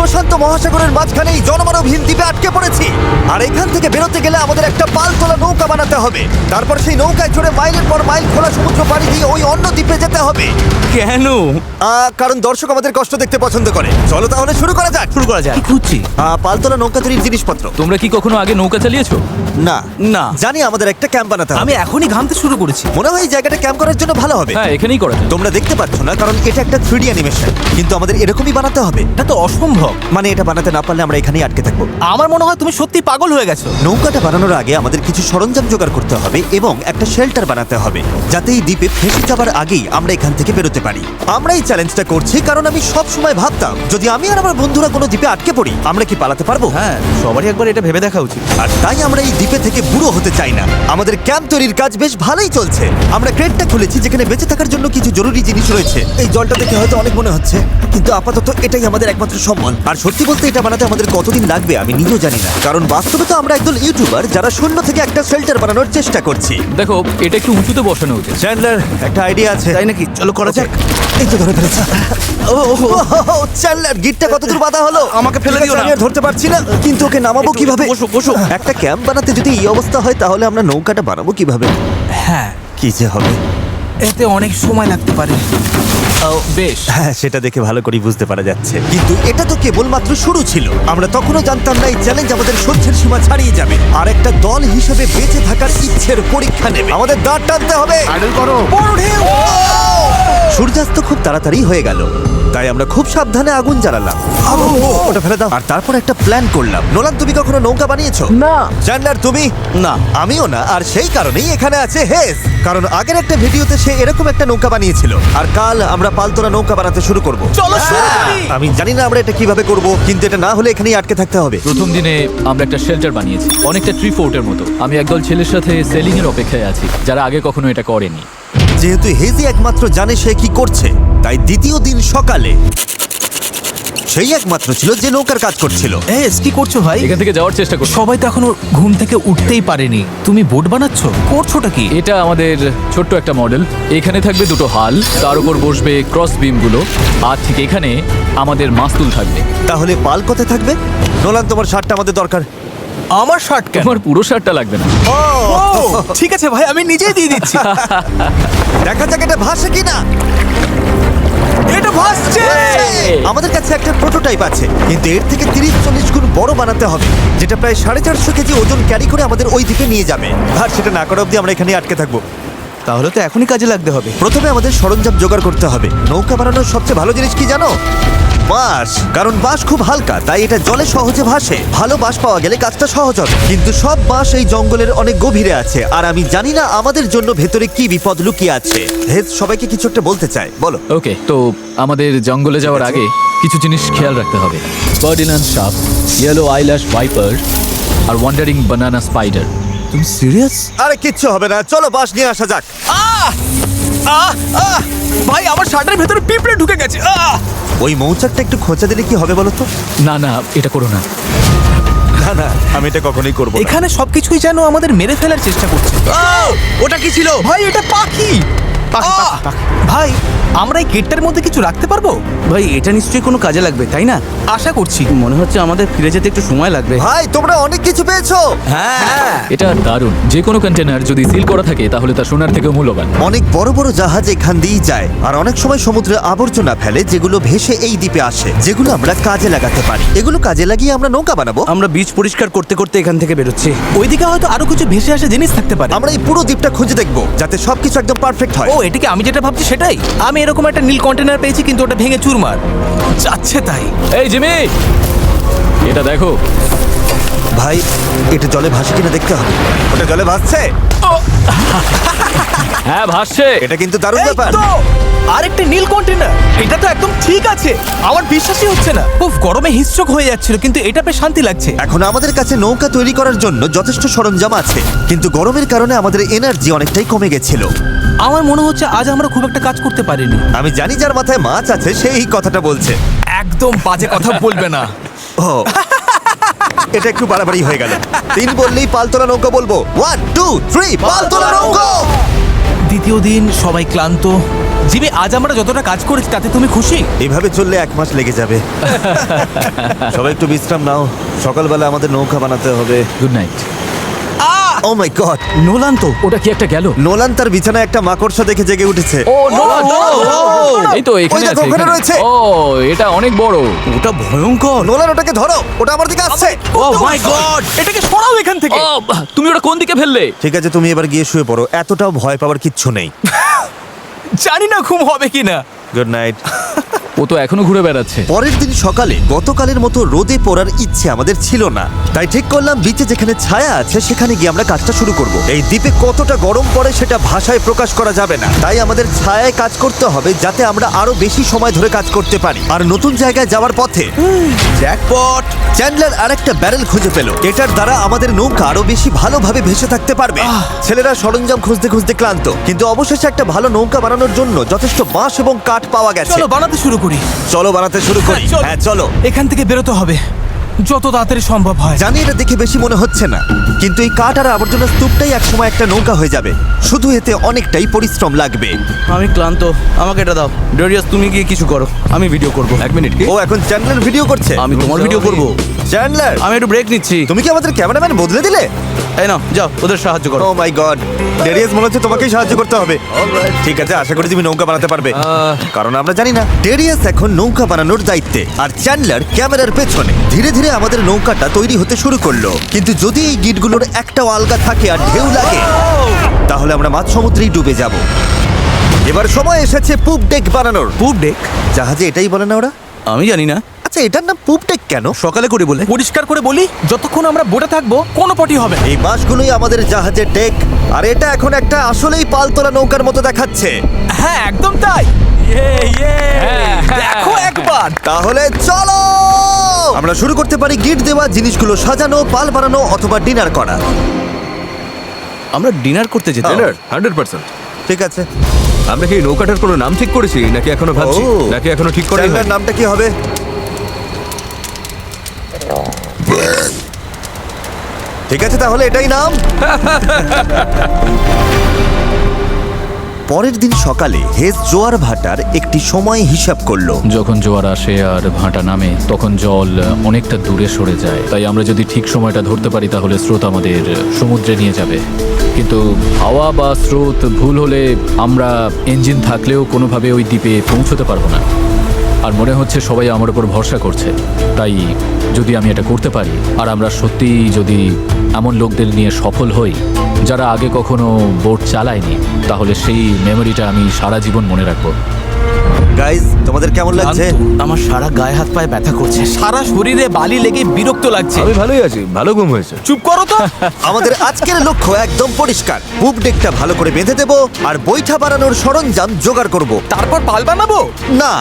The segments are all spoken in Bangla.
প্রশান্ত মহাসাগরের মাঝখানে এই জনমানবহীন দ্বীপে আটকে পড়েছি। আর এখান থেকে বেরোতে গেলে আমাদের একটা পালতোলা নৌকা বানাতে হবে। তারপর সেই নৌকায় চড়ে মাইলের পর মাইল খোলা সমুদ্র পাড়ি দিয়ে ওই অন্য দ্বীপে যেতে হবে। কেন? কারণ দর্শক আমাদের কষ্ট দেখতে পছন্দ করে। চলো তাহলে শুরু করা যাক। শুরু করা যায়। কি খুঁজছি? পালতোলা নৌকা তৈরির জিনিসপত্র। তোমরা কি কখনো আগে নৌকা চালিয়েছো? না না। জানি আমাদের একটা ক্যাম্প বানাতে হবে। আমি এখনই ঘামতে শুরু করেছি। মনে হয় এই জায়গাটা ক্যাম্প করার জন্য ভালো হবে। হ্যাঁ, এখানেই করা যায়। তোমরা দেখতে পাচ্ছ না কারণ এটা একটা 3D অ্যানিমেশন, কিন্তু আমাদের এরকমই বানাতে হবে। এটা তো অসম্ভব। মানে এটা বানাতে না পারলে আমরা এখানেই আটকে থাকবো। আমার মনে হয় তুমি সত্যি পাগল হয়ে গেছো। নৌকাটা বানানোর আগে আমাদের কিছু সরঞ্জাম জোগাড় করতে হবে এবং একটা শেল্টার বানাতে হবে, যাতে এই দ্বীপে ফেঁসে যাবার আগেই আমরা এখান থেকে বেরোতে পারি। আমরা এই চ্যালেঞ্জটা করছি কারণ আমি সব সময় ভাবতাম যদি আমি আর আমার বন্ধুরা কোনো দ্বীপে আটকে পড়ি আমরা কি পালাতে পারবো। হ্যাঁ, সবারই একবার এটা ভেবে দেখা উচিত। আর তাই আমরা এই দ্বীপে থেকে বুড়ো হতে চাই না। আমাদের ক্যাম্প তৈরির কাজ বেশ ভালোই চলছে। আমরা ক্রেটটা খুলেছি যেখানে বেঁচে থাকার জন্য কিছু জরুরি জিনিস রয়েছে। এই জলটা দেখে হয়তো অনেক মনে হচ্ছে, কিন্তু আপাতত এটাই আমাদের একমাত্র সম্বল। আর সত্যি বলতে এটা বানাতে আমাদের কতদিন লাগবে আমি নিজেও জানি না, কারণ বাস্তবে তো আমরা একদল ইউটিউবার যারা শূন্য থেকে একটা শেল্টার বানানোর চেষ্টা করছি। দেখো, এটা একটু উঁচুতে বসানো উচিত। চ্যান্ডলার, একটা আইডিয়া আছে। তাই নাকি? চলো করা যাক। এই তো ধরে ফেলেছি। চ্যান্ডলার, গিটটা কতদূর বাঁধা হলো? আমাকে ফেলে ঠিক আছে, দিও না। আমি আর ধরতে পারছি না, কিন্তু ওকে নামাবো একটু কিভাবে? বসো, বসো। একটা ক্যাম্প বানাতে যদি এই অবস্থা হয় তাহলে আমরা নৌকাটা বানাবো কিভাবে? হ্যাঁ, কি যে হবে। এতে অনেক সময় লাগতে পারে। বেশ। হ্যাঁ, সেটা দেখে ভালো করে বুঝতে পারা যাচ্ছে, কিন্তু এটা তো কেবলমাত্র শুরু ছিল। আমরা তখনও জানতাম না এই চ্যালেঞ্জ আমাদের সহ্যের সীমা ছাড়িয়ে যাবে আর একটা দল হিসেবে বেঁচে থাকার ইচ্ছের পরীক্ষা নেবে। আমাদের দাঁড় টানতে হবে। বড় ঢেউ! সূর্যাস্ত খুব তাড়াতাড়ি হয়ে গেল, তাই আমরা খুব সাবধানে আগুন জ্বালালাম। ওটা ফেলে দাও। আর তারপর একটা প্ল্যান করলাম। নোলান, তুমি কখনো নৌকা বানিয়েছো? না। চ্যান্ডলার, তুমি? না। আমিও না, আর সেই কারণেই এখানে আছে হেস। কারণ আগের একটা ভিডিওতে সে এরকম একটা নৌকা বানিয়েছিল। আর কাল আমরা পালতোলা নৌকা বানাতে শুরু করব। চলো শুরু করি। আমি জানি না আমরা এটা কিভাবে করব, কিন্তু এটা না হলে এখানেই আটকে থাকতে হবে। প্রথম দিনে আমরা একটা শেল্টার বানিয়েছি, অনেকটা ট্রি ফোর্টের মতো। আমি একদল ছেলের সাথে সেলিং এর অপেক্ষায় আছি যারা আগে কখনো এটা করেনি। যেহেতু হেজি একমাত্র জানে সে কি করছে, তাই দ্বিতীয় দিন সকালে সেই একমাত্র ছিল যে নৌকার কাজ করছিল। এস, কি করছো ভাই? এখান থেকে যাওয়ার চেষ্টা করছি। সবাই তো এখনো ঘুম থেকে উঠতেই পারেনি। তুমি বোট বানাচ্ছো? করছোটা কি? এটা আমাদের ছোট্ট একটা মডেল। এখানে থাকবে দুটো হাল, তার উপর বসবে ক্রস বিমগুলো, আর ঠিক এখানে আমাদের মাস্তুল থাকবে। তাহলে পাল কোথায় থাকবে? নোলান, তোমার শার্টটা আমাদের দরকার। আমার শার্ট কেন? তোমার পুরো শার্টটা লাগবে না। ও, ঠিক আছে ভাই, আমি নিজেই দিয়ে দিচ্ছি। দেখা যাক এটা ভাসে কিনা। এটা ভাসছে। আমাদের কাছে একটা প্রোটোটাইপ আছে, কিন্তু এর থেকে 30-40 গুণ বড় বানাতে হবে, যেটা প্রায় 450 কেজি ওজন ক্যারি করে আমাদের ওই দ্বীপে নিয়ে যাবে। আর সেটা না করা অবধি আমরা এখানে আটকে থাকবো। তাহলে তো এখনই কাজে লাগতে হবে। প্রথমে আমাদের সরঞ্জাম জোগাড় করতে হবে। নৌকা বানানোর সবচেয়ে ভালো জিনিস কি জানো? বাঁশ। কারণ বাঁশ খুব হালকা, তাই এটা জলে সহজে ভাসে। ভালো বাঁশ পাওয়া গেলে কাজটা সহজ হবে, কিন্তু সব বাঁশ এই জঙ্গলের অনেক গভীরে আছে, আর আমি জানি না আমাদের জন্য ভেতরে কি বিপদ লুকিয়ে আছে। হেজ সবাইকে কিছু একটা বলতে চায়, বলো। ওকে, তো আমাদের জঙ্গলে যাওয়ার আগে কিছু জিনিস খেয়াল রাখতে হবে। ফার্ডিনান্ড সাপ, ইয়েলো আইল্যাশ ভাইপার, আর ওয়ান্ডারিং বানানা স্পাইডার। তুমি সিরিয়াস? আরে কিচ্ছু হবে না, চলো বাঁশ নিয়ে আসা যাক। ভাই, আমার শার্টের ভেতরে পিঁপড়ে ঢুকে গেছে। ওই মৌচাকটা একটু খোঁচা দিলে কি হবে বলো তো? না না, এটা করো না। না না, আমি এটা কখনোই করবো না। এখানে সবকিছুই যেন আমাদের মেরে ফেলার চেষ্টা করছে। ওটা কি ছিল? ভাই, এটা পাখি। ভাই, আমরা এই গেটটার মধ্যে কিছু রাখতে পারবো? ভাই, এটা নিশ্চয়ই কোনো কাজে লাগবে, তাই না? আশা করছি। মনে হচ্ছে আমাদের ফিরে যেতে একটু সময় লাগবে। ভাই, তোমরা অনেক কিছু পেয়েছো। হ্যাঁ। এটা দারুণ। যে কোনো কন্টেনার যদি সিল করা থাকে তাহলে তা সোনার থেকেও মূল্যবান। অনেক বড় বড় জাহাজ এখান দিয়েই যায়, আর অনেক সময় সমুদ্রে আবর্জনা ফেলে যেগুলো ভেসে এই দ্বীপে আসে, যেগুলো আমরা কাজে লাগাতে পারি। এগুলো কাজে লাগিয়ে আমরা নৌকা বানাবো। আমরা বীজ পরিষ্কার করতে করতে এখান থেকে বেরোচ্ছি। ওইদিকে হয়তো আরো কিছু ভেসে আসা জিনিস থাকতে পারে। আমরা এই পুরো দ্বীপটা খুঁজে দেখবো, যাতে সবকিছু একদম পারফেক্ট হয়। ও, এটাকে আমি যেটা ভাবছি সেটাই। আমি এরকম একটা নীল কন্টেনার পেয়েছি, কিন্তু ওটা ভেঙে চুরমার যাচ্ছে। তাই এই জিমি, এটা দেখো। ভাই, এটা জলে ভাসে কিনা দেখতে হবে। ওটা জলে ভাসছে। হ্যাঁ, ভাসছে। এটা কিন্তু দারুণ এই ব্যাপার। তো, আরেকটা নীল কন্টেনার। এটা তো একদম ঠিক আছে। আমার বিশ্বাসই হচ্ছে না। খুব গরমে হিস্ট্রোক হয়ে যাচ্ছিল, কিন্তু এটা বেশ শান্তি লাগছে। এখন আমাদের কাছে নৌকা তৈরি করার জন্য যথেষ্ট সরঞ্জাম আছে, কিন্তু গরমের কারণে আমাদের এনার্জি অনেকটাই কমে গেছিল। আমার মনে হচ্ছে আজ আমরা খুব একটা কাজ করতে পারিনি। আমি জানি যার মাথায় মাছ আছে সেই এই কথাটা বলছে। একদম বাজে কথা বলবে না। ও, এটা একটু বাড়াবাড়ি হয়ে গেল। 3 বললেই পালতোলা নৌকা বলবো। 1 2 3 পালতোলা নৌকা। দ্বিতীয় দিন, সবাই ক্লান্ত, জিমি, আজ আমরা যতটা কাজ করেছি তাতে তুমি খুশি? এভাবে চললে 1 মাস লেগে যাবে। সবাই একটু বিশ্রাম নাও, সকালবেলা আমাদের নৌকা বানাতে হবে। Good night. Oh my god, Nolan তো। ওটা কি একটা গেল? নোলান তার বিছানায় একটা মাকড়সা দেখে জেগে উঠেছে। ও নোলান, এই তো এখানে ওই দেখো, আছে, ওখানে এখানে। রয়েছে। ও এটা অনেক বড়। ওটা ভয়ঙ্কর। নোলান ওটাকে ধরো, ওটা আমার দিকে আসছে। ও মাই গড। এটাকে সরাও এখান থেকে। ও তুমি ওটা কোন দিকে ফেললে? ঠিক আছে, তুমি এবার গিয়ে শুয়ে পড়ো, এতটাও ভয় পাওয়ার কিচ্ছু নেই। জানি না ঘুম হবে কিনা। Good night. ও তো এখনো ঘুরে বেড়াচ্ছে। পরের দিন সকালে গতকালের মতো রোদে পড়ার ইচ্ছে আমাদের ছিল না, তাই ঠিক করলাম বিচে যেখানে ছায়া আছে সেখানে গিয়ে আমরা কাজটা শুরু করব। এই দ্বীপে কতটা গরম পড়ে সেটা ভাষায় প্রকাশ করা যাবে না, তাই আমাদের ছায়ায় কাজ করতে হবে যাতে আমরা আরো বেশি সময় ধরে কাজ করতে পারি। আর নতুন জায়গায় যাওয়ার পথে জ্যাকপট। চ্যান্ডলার আরেকটা ব্যারেল খুঁজে পেল, এটার দ্বারা আমাদের নৌকা আরো বেশি ভালোভাবে ভেসে থাকতে পারবে। ছেলেরা সরঞ্জাম খুঁজতে খুঁজতে ক্লান্ত, কিন্তু অবশেষে একটা ভালো নৌকা বানানোর জন্য যথেষ্ট বাঁশ এবং কাঠ পাওয়া গেছে। চলো বানাতে শুরু করি। চলো বানাতে শুরু করি। চলো। হ্যাঁ চলো। এখান থেকে বেরোতে হবে যত তাড়াতাড়ি সম্ভব হয়। জানি এটা দেখে বেশি মনে হচ্ছে না, কিন্তু এই কাঠ আর আবর্জনা স্তূপটাই একসময় একটা নৌকা হয়ে যাবে। শুধু এতে অনেকটাই পরিশ্রম লাগবে। আমি ক্লান্ত, আমাকে এটা দাও। ডেরিয়াস, তুমি গিয়ে কিছু করো, আমি ভিডিও করব। 1 মিনিট কি? ও এখন চ্যান্ডলার ভিডিও করছে। আমি তোমার ভিডিও করব। চ্যান্ডলার, আমি একটু ব্রেক নিচ্ছি। তুমি কি আমাদের ক্যামেরাম্যান বদলে দিলে? এই নাও, যাও ওদের সাহায্য করো। ও মাই গড, ডেরিয়াস মনে হচ্ছে তোমাকেই সাহায্য করতে হবে। ঠিক আছে, আশা করি তুমি নৌকা বানাতে পারবে, কারণ আমরা জানি না। ডেরিয়াস এখন নৌকা বানানোর দায়িত্বে, আর চ্যান্ডলার ক্যামেরার পেছনে। ধীরে ধীরে আমাদের নৌকাটা তৈরি হতে শুরু করলো, কিন্তু যদি এই গিটগুলোর একটাও আলগা থাকে আর ঢেউ লাগে তাহলে আমরা মাঝ সমুদ্রেই ডুবে যাব। এবার সময় এসেছে পুপ ডেক বানানোর। পুপ ডেক? জাহাজে এটাই বলে না ওরা? আমি জানি না, আচ্ছা, এটার নাম পুপ ডেক কেন? সকালে করে বলে। পরিষ্কার করে বলি, যতক্ষণ আমরা বোটে থাকবো কোনো পটি হবে না। এই বাঁশগুলোই আমাদের জাহাজের ডেক, আর এটা এখন একটা আসলেই পালতোলা নৌকার মতো দেখাচ্ছে। হ্যাঁ একদম তাই। দেখো একবার। তাহলে চলো আমরা শুরু করতে পারি গিট দেওয়া জিনিসগুলো সাজানো, পাল বানানো অথবা ডিনার করা। আমরা ডিনার করতে যেতে। Dinner? 100%। ঠিক আছে। আমরা কি নৌকাটার কোনো নাম ঠিক করেছি নাকি এখনো ভাবছি? ও। নাকি এখনো ঠিক করাই চ্যানেলের হয়নি? নামটা কি হবে? ঠিক আছে, তাহলে এটাই নাম। পরের দিন সকালে হেজ জোয়ার ভাটার একটি সময় হিসাব করলো। যখন জোয়ার আসে আর ভাটা নামে তখন জল অনেকটা দূরে সরে যায়, তাই আমরা যদি ঠিক সময়টা ধরতে পারি তাহলে স্রোত আমাদের সমুদ্রে নিয়ে যাবে। কিন্তু হাওয়া বা স্রোত ভুল হলে আমরা ইঞ্জিন থাকলেও কোনোভাবে ওই দ্বীপে পৌঁছতে পারবো না। আর মনে হচ্ছে সবাই আমার উপর ভরসা করছে, তাই যদি আমি এটা করতে পারি আর আমরা সত্যিই যদি এমন লোকদের নিয়ে সফল হই যারা আগে কখনো বোট চালায়নি, তাহলে সেই মেমোরিটা আমি সারা জীবন মনে রাখবো। গাইজ, তোমাদের কেমন লাগছে? আমার সারা গায়ে হাত পায়ে ব্যথা করছে। সারা শরীরে বালি লেগে বিরক্ত লাগছে। আমি ভালোই আছি, ভালো ঘুম হয়েছে। চুপ করো তো। আমাদের আজকের লক্ষ্য একদম পরিষ্কার। পুপ ডেকটা ভালো করে বেঁধে দেবো আর বৈঠা বানানোর সরঞ্জাম জোগাড় করব। তারপর পাল বানাবো। না,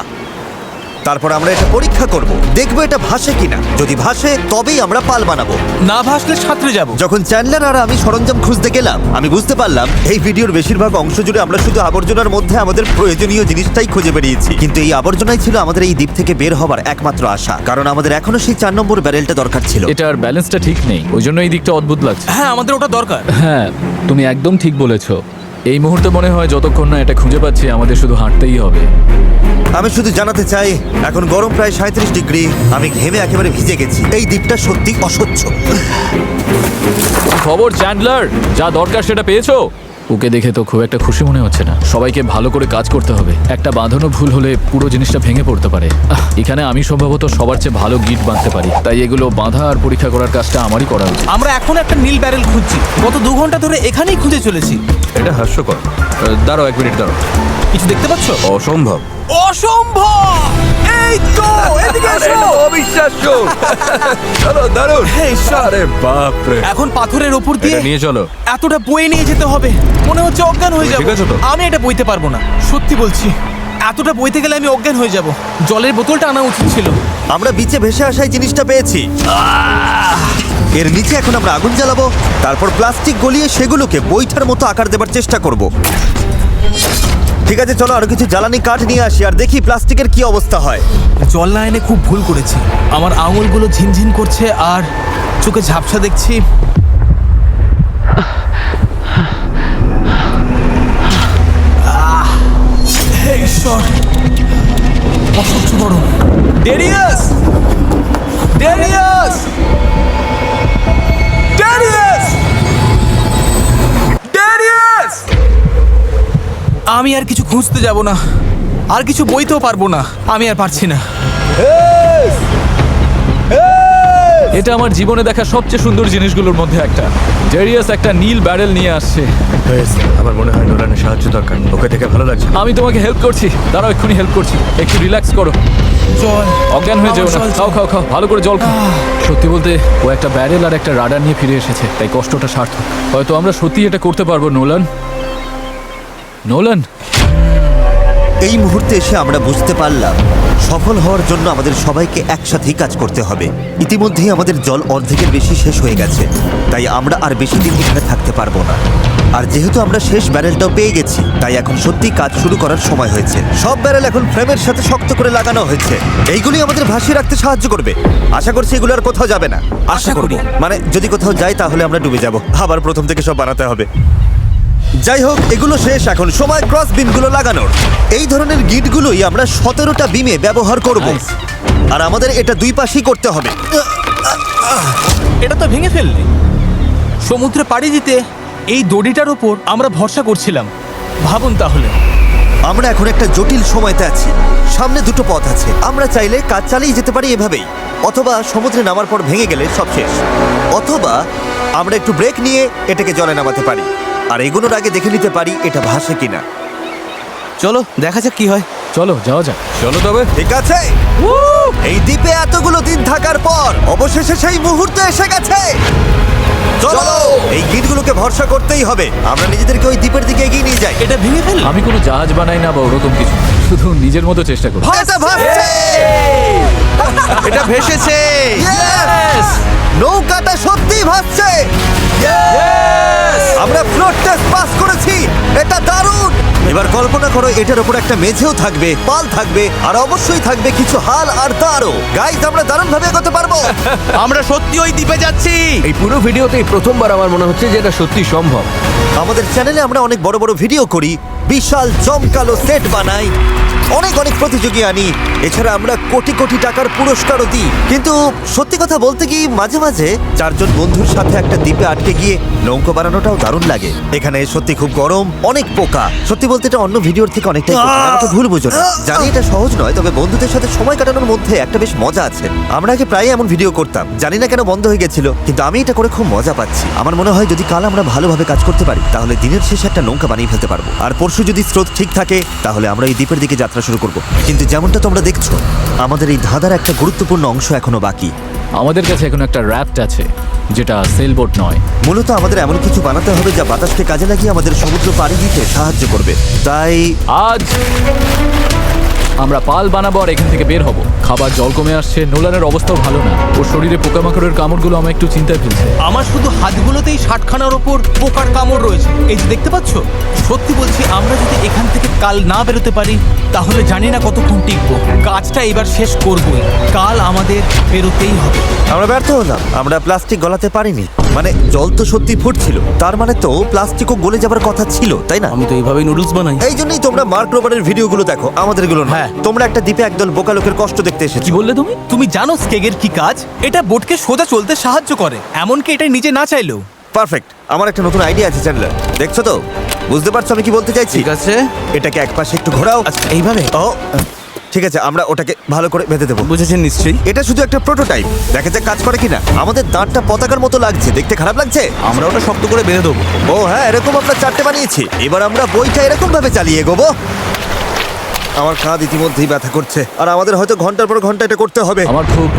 তারপর আমরা এটা পরীক্ষা করব, দেখবো এটা ভাসে কিনা। যদি ভাসে তবেই আমরা পাল বানাবো। না ভাসলে সাঁতরে যাবো। যখন চ্যান্ডলার আর আমি সরঞ্জাম খুঁজতে গেলাম, আমি বুঝতে পারলাম এই ভিডিওর বেশিরভাগ অংশ জুড়ে আমরা শুধু আবর্জনার মধ্যে আমাদের প্রয়োজনীয় জিনিসটাই খুঁজে বেরিয়েছি। কিন্তু এই আবর্জনাই ছিল আমাদের এই দ্বীপ থেকে বের হবার একমাত্র আশা, কারণ আমাদের এখনো সেই 4 নম্বর ব্যারেলটা দরকার ছিল। এটার ব্যালেন্সটা ঠিক নেই, ওই জন্য এই দিকটা অদ্ভুত লাগছে। হ্যাঁ আমাদের ওটা দরকার। হ্যাঁ, তুমি একদম ঠিক বলেছো। এই মুহূর্তে মনে হয় যতক্ষণ না এটা খুঁজে পাচ্ছি আমাদের শুধু হাঁটতেই হবে। আমি শুধু জানাতে চাই, এখন গরম প্রায় 37 ডিগ্রি, আমি ঘেমে একেবারে ভিজে গেছি। এই দ্বীপটা সত্যি অসহ্য। খবর চ্যান্ডলার, যা দরকার সেটা পেয়েছো? ওকে দেখে তো খুব একটা খুশি মনে হচ্ছে না। সবাইকে ভালো করে কাজ করতে হবে, একটা বাঁধানো ভুল হলে পুরো জিনিসটা ভেঙে পড়তে পারে। এখানে আমি সম্ভবত সবার চেয়ে ভালো গিট বাঁধতে পারি, তাই এগুলো বাঁধা আর পরীক্ষা করার কাজটা আমারই করা উচিত। আমরা এখন একটা নীল ব্যারেল খুঁজছি, গত 2 ঘন্টা ধরে এখানেই খুঁজে চলেছি। এটা হাস্যকর। দাঁড়াও 1 মিনিট, দাঁড়াও। কিছু দেখতে পাচ্ছ? অসম্ভব। অসম্ভব! এই তো এদিকে এসো। অবিশ্বাস্য। চলো, দারুণ। হে ঈশ্বর! আরে বাপ রে। এখন পাথরের উপর দিয়ে এটা নিয়ে চলো। এতটা বয়ে নিয়ে যেতে হবে, মনে হচ্ছে অজ্ঞান হয়ে তুমি যাবো। ঠিক আছো তো? আমি এটা বইতে পারবো না, সত্যি বলছি। এতটা বইতে গেলে আমি অজ্ঞান হয়ে যাব। জলের বোতলটা আনা উচিত ছিল। আমরা বিচে ভেসে আসাই জিনিসটা পেয়েছি। এর নিচে এখন আমরা আগুন জ্বালাবো, তারপর প্লাস্টিক গলিয়ে সেগুলোকে বৈঠার মতো আকার দেবার চেষ্টা করব। ঠিক আছে, চলো আরো কিছু জ্বালানি কাঠ নিয়ে আসি আর দেখি প্লাস্টিকের কি অবস্থা হয়। জল না এনে খুব ভুল করেছি। আমার আঙুলগুলো ঝিনঝিন করছে আর চোখে ঝাপসা দেখছি। হে ঈশ্বর, অসহ্য গরম। Darius, Darius, Darius, Darius! আমি আর কিছু খুঁজতে যাব না, আর কিছু বইতেও পারবো না, আমি আর পারছি না। এটা আমার জীবনে দেখা সবচেয়ে সুন্দর জিনিসগুলোর মধ্যে একটা। ডেরিয়াস একটা নীল ব্যারেল নিয়ে আসছে। আমার মনে হয় নোলানের সাহায্য দরকার, ওকে দেখে ভালো লাগছে। আমি তোমাকে হেল্প করছি, দাঁড়াও এক্ষুনি হেল্প করছি। একটু রিল্যাক্স করো, জল, অজ্ঞান হয়ে যেও না। আমার জল খাও খাও খাও, ভালো করে জল খাও। সত্যি বলতে ও একটা ব্যারেল আর একটা রাডার নিয়ে ফিরে এসেছে, তাই কষ্টটা সার্থক। হয়তো আমরা সত্যি এটা করতে পারবো। নোলান, নোলান, এই মুহূর্তে এসে আমরা বুঝতে পারলাম সফল হওয়ার জন্য আমাদের সবাইকে একসাথেই কাজ করতে হবে। ইতিমধ্যেই আমাদের জল অর্ধেকের বেশি শেষ হয়ে গেছে, তাই আমরা আর বেশি দিন এখানে থাকতে পারবো না। আর যেহেতু আমরা শেষ ব্যারেলটাও পেয়ে গেছি, তাই এখন সত্যি কাজ শুরু করার সময় হয়েছে। সব ব্যারেল এখন ফ্রেমের সাথে শক্ত করে লাগানো হয়েছে। এইগুলি আমাদের ভাসিয়ে রাখতে সাহায্য করবে। আশা করছি এগুলো আর কোথাও যাবে না। আশা করি। মানে যদি কোথাও যাই তাহলে আমরা ডুবে যাব, আবার প্রথম থেকে সব বানাতে হবে। যাই হোক, এগুলো শেষ, এখন সময় ক্রস বিমগুলো লাগানোর। এই ধরনের গিটগুলোই আমরা 17টা বিমে ব্যবহার করব। Nice. আর আমাদের এটা দুই পাশেই করতে হবে। এটা তো ভেঙে ফেললি। সমুদ্রে পাড়ি দিতে এই দড়িটার উপর আমরা ভরসা করছিলাম। ভাবুন তাহলে। আমরা এখন একটা জটিল সময়তে আছি। সামনে দুটো পথ আছে, আমরা চাইলে কাজ চালিয়ে যেতে পারি এভাবেই, অথবা সমুদ্রে নামার পর ভেঙে গেলে সব শেষ, অথবা আমরা একটু ব্রেক নিয়ে এটাকে জলে নামাতে পারি আর এগুলোর আগে দেখে নিতে পারি এটা ভাসে কিনা। চলো দেখা যাক কি হয়। চলো যাওয়া যাক। চলো তবে। ঠিক আছে, এই দ্বীপে এতগুলো দিন থাকার পর অবশেষে সেই মুহূর্ত এসে গেছে। চলো, এই গিটগুলোকে ভরসা করতেই হবে। আমরা নিজেদেরকে ওই দ্বীপের দিকে এগিয়ে নিয়ে যাই। এটা ভেঙে ফেললি। আমি কোনো জাহাজ বানাই না বা ওরকম কিছু, শুধু নিজের মতো চেষ্টা করি। এটা ভাসছে। এটা ভেসেছে। Yes! নৌকাটা সত্যিই ভাসছে। আমরা ফ্লোট টেস্ট পাস করেছি, এটা দারুণ। এবার কল্পনা করো এটার উপর একটা মেঝেও থাকবে, পাল থাকবে, আর অবশ্যই থাকবে কিছু হাল আর তারও। গাইস, আমরা দারুণ ভাবে এগোতে পারবো। আমরা সত্যি ওই দ্বীপে যাচ্ছি। এই পুরো ভিডিওতেই প্রথমবার আমার মনে হচ্ছে যে এটা সত্যি সম্ভব। আমাদের চ্যানেলে আমরা অনেক বড় বড় ভিডিও করি, বিশাল জমকালো সেট বানাই, অনেক অনেক প্রতিযোগী আনি, এছাড়া আমরা কোটি কোটি টাকার পুরস্কারও দিই। কিন্তু সত্যি কথা বলতে কি, মাঝে মাঝে চারজন বন্ধুর সাথে একটা দ্বীপে আটকে গিয়ে নৌকো বানানোটাও দারুণ লাগে। এখানে সত্যি খুব গরম, অনেক পোকা। সত্যি বলতে এটা অন্য ভিডিওর থেকে অনেকটাই কঠিন, আমাকে ভুল বুঝো না। জানি এটা সহজ নয়, তবে বন্ধুদের সাথে সময় কাটানোর মধ্যে একটা বেশ মজা আছে। আমরা আগে প্রায় এমন ভিডিও করতাম, জানি না কেন বন্ধ হয়ে গেছিল, কিন্তু আমি এটা করে খুব মজা পাচ্ছি। আমার মনে হয় যদি কাল আমরা ভালোভাবে কাজ করতে পারি তাহলে দিনের শেষে একটা নৌকা বানিয়ে ফেলতে পারবো। আর পরশু যদি স্রোত ঠিক থাকে তাহলে আমরা এই দ্বীপের দিকে যাত্রা শুরু করব। কিন্তু যেমনটা তোমরা দেখছো, আমাদের এই ধাঁধার একটা গুরুত্বপূর্ণ অংশ এখনো বাকি। আমাদের কাছে এখন একটা র্যাফট আছে, যেটা সেলবোট নয়। মূলত আমাদের এমন কিছু বানাতে হবে যা বাতাসকে কাজে লাগিয়ে আমাদের সমুদ্র পাড়ি দিতে সাহায্য করবে। তাই আজ আমরা পাল বানাবো আর এখান থেকে বের হব। খাবার জল কমে আসছে, নোলানের অবস্থাও ভালো না। ওর শরীরে পোকামাকড়ের কামড়গুলো আমার একটু চিন্তায় ফেলছে। আমার শুধু হাতগুলোতেই 60খানার ওপর পোকার কামড় রয়েছে। এই যে দেখতে পাচ্ছ, সত্যি বলছি, আমরা যদি এখান থেকে কাল না বেরোতে পারি তাহলে জানি না কতক্ষণ টিকবো। কাজটা এবার শেষ করবই, কাল আমাদের বেরোতেই হবে। আমরা ব্যর্থ হলাম, আমরা প্লাস্টিক গলাতে পারিনি। মানে জল তো সত্যি ফুটছিল, তার মানে তো প্লাস্টিকও গলে যাবার কথা ছিল, তাই না? আমি তো এইভাবেই নুডলস বানাই। এই জন্যই তোমরা মার্ক রোবারের ভিডিওগুলো দেখো, আমাদেরগুলো না। হ্যাঁ। তোমরা একটা দ্বীপে একদল বোকা লোকের কষ্ট দেখতে এসেছো। কি বললে তুমি? তুমি জানো স্কেগের কি কাজ? এটা বোটকে সোজা চলতে সাহায্য করে, এমনকি এটা নিজে না চাইলেও। পারফেক্ট। আমার একটা নতুন আইডিয়া আছে চ্যান্ডলার, দেখছো তো? বুঝতে পারছো আমি কি বলতে চাইছি? ঠিক আছে, এটাকে এক পাশে একটু ঘোরাও। আচ্ছা এইভাবে। ও ঠিক আছে, আমরা ওটাকে ভালো করে বেঁধে দেবো। বুঝেছেন নিশ্চয়ই। এটা শুধু একটা প্রোটোটাইপ, দেখা যাক কাজ করে কিনা। আমাদের দাঁতটা পতাকার মতো লাগছে, দেখতে খারাপ লাগছে? আমরা ওটা শক্ত করে বেঁধে দেবো। ও হ্যাঁ, এরকম আমরা চারটে বানিয়েছি। এবার আমরা বইটা এরকম ভাবে চালিয়ে এগোবো। আমার কাঁধ ইতিমধ্যেই ব্যথা করছে, আর আমাদের হয়তো ঘন্টার পর ঘন্টা এটা করতে হবে। আমার খুব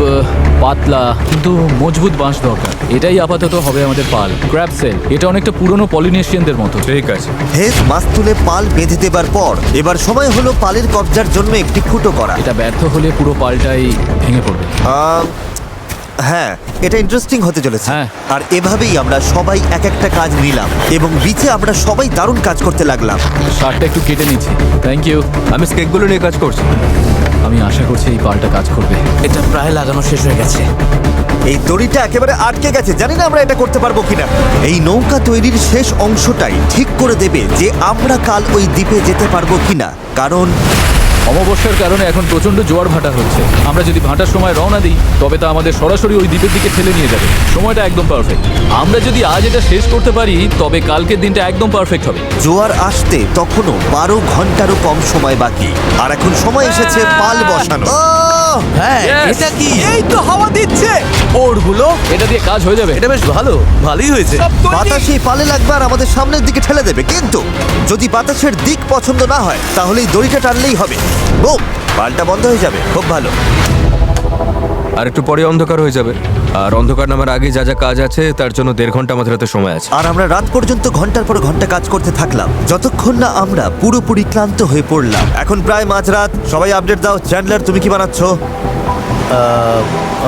পাতলা কিন্তু মজবুত বাঁশ দরকার। এটাই আপাতত হবে আমাদের পাল। ক্র্যাব সেল, এটা অনেকটা পুরনো পলিনেশিয়ানদের মতো। ঠিক আছে। হেস মাছ তুলে পাল বেঁধে দেবার পর এবার সময় হলো পালের কবজার জন্য একটি ফুটো করা। এটা ব্যর্থ হলে পুরো পালটাই ভেঙে পড়বে। হ্যাঁ, এটা ইন্টারেস্টিং হতে চলেছে। হ্যাঁ। আর এভাবেই আমরা সবাই এক একটা কাজ নিলাম এবং বিচে আমরা সবাই দারুণ কাজ করতে লাগলাম। শার্টটা একটু কেটে নিচ্ছি। Thank you. আমি স্কেকগুলো নিয়ে কাজ করছি। আমি আশা করছি এই পালটা কাজ করবে। এটা প্রায় লাগানো শেষ হয়ে গেছে। এই দড়িটা একেবারে আটকে গেছে, জানি না আমরা এটা করতে পারবো কিনা। এই নৌকা তৈরির শেষ অংশটাই ঠিক করে দেবে যে আমরা কাল ওই দ্বীপে যেতে পারবো কিনা, কারণ অমাবস্যার কারণে এখন প্রচন্ড জোয়ার ভাটা হচ্ছে। আমরা যদি ভাটার সময় রওনা দিই তবে তা আমাদের সরাসরি ওই দ্বীপের দিকে ঠেলে নিয়ে যাবে। সময়টা একদম পারফেক্ট। আমরা যদি আজ এটা শেষ করতে পারি তবে কালকের দিনটা একদম পারফেক্ট হবে। জোয়ার আসতে তখনও 12 ঘন্টারও কম সময় বাকি, আর এখন সময় এসেছে পাল বসানো। হ্যাঁ Yes! এটা কি? এই তো হাওয়া দিচ্ছে ওরগুলো এটা দিয়ে কাজ হয়ে যাবে। এটা বেশ ভালোই হয়েছে। সব তৈরি। বাতাস এই পালে লাগবে আর আমাদের সামনের দিকে ঠেলে দেবে, কিন্তু যদি বাতাসের দিক পছন্দ না হয় তাহলে এই দড়িটা টানলেই হবে। বুম, পালটা বন্ধ হয়ে যাবে। খুব ভালো। আর একটু পরে অন্ধকার হয়ে যাবে, আর অন্ধকার নামার আগে যা যা কাজ আছে তার জন্য 1.5 ঘন্টা আমাদের হাতে সময় আছে। আর আমরা রাত পর্যন্ত ঘন্টার পর ঘন্টা কাজ করতে থাকলাম, যতক্ষণ না আমরা পুরোপুরি ক্লান্ত হয়ে পড়লাম। এখন প্রায় মাঝরাত। সবাই আপডেট দাও। চ্যান্ডলার, তুমি কি বানাচ্ছ?